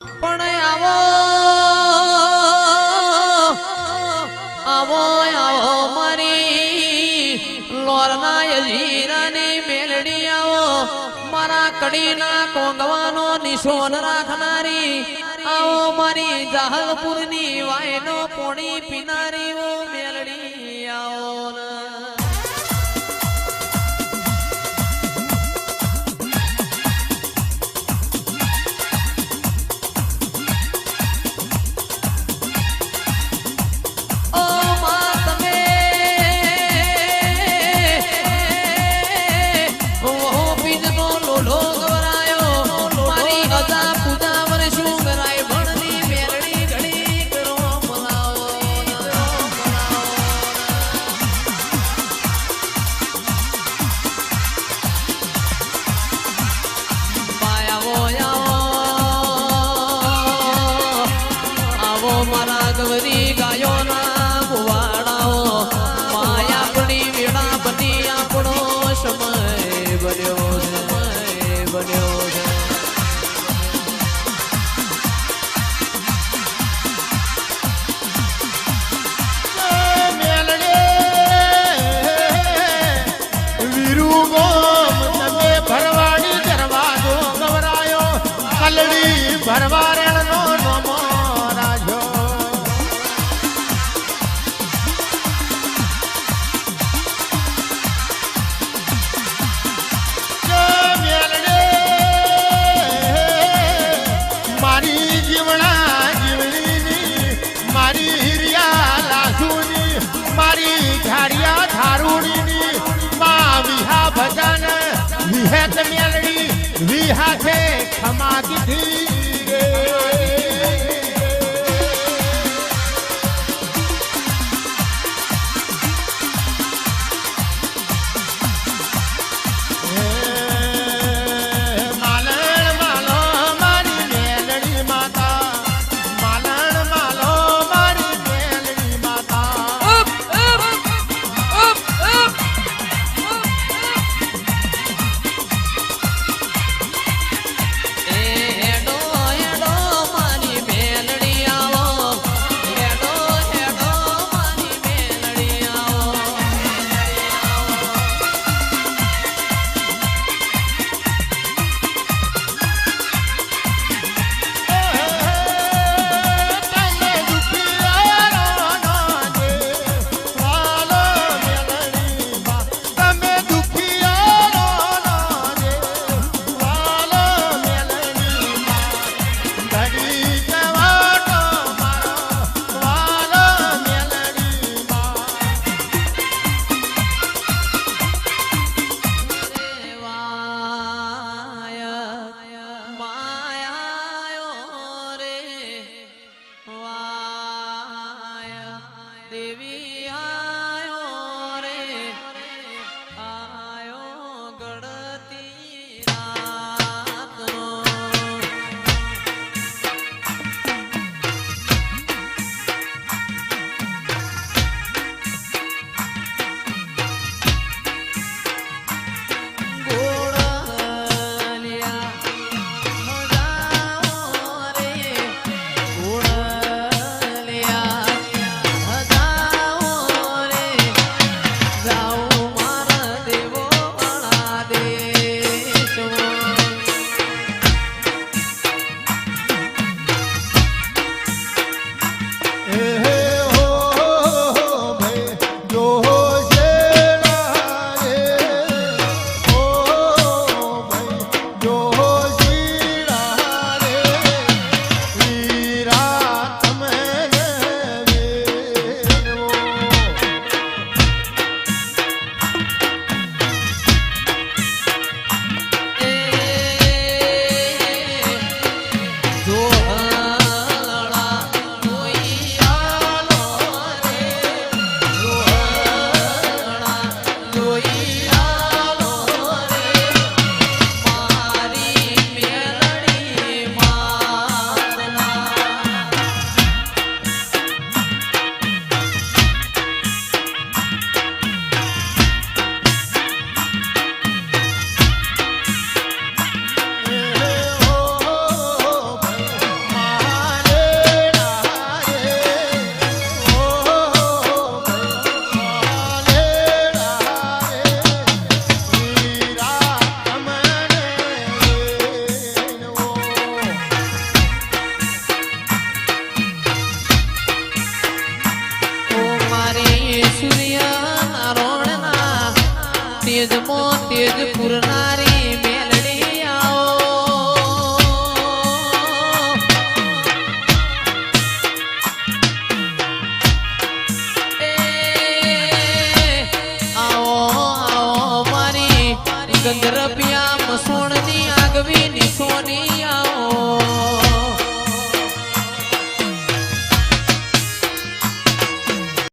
પણ આવો આવો આવો મારી લોરના યજીરાની મેલડી આવો મારા કડીના કોંગવાનો નિશોન રાખનારી આવો મારી જાહલપુરની વાયનો પોણી પીનારી ઓ મેલડી આવો મારા ગવરી ગાયો ના બુવાડાઓ માયા પડી વેળા બની આપણો સમય બન્યો છે મેલડે વીરુ ગોમ તમે ભરવાડી દરવાજો ગવરાયો કલડી ભરવા રેણનો નોમો રાજો મેલડે મારી જીવણા જીવણીની મારી હિરિયા લાસુની મારી ઝાડિયા ધારુણીની મા વિહા ભજન વિહેત મેલડી વિહાથે ખમા કીધી રે માલણ માલો મારી મેલડી માતા માલણ માલો મારી મેલડી માતા એડો એડો તેજ પૂરનારી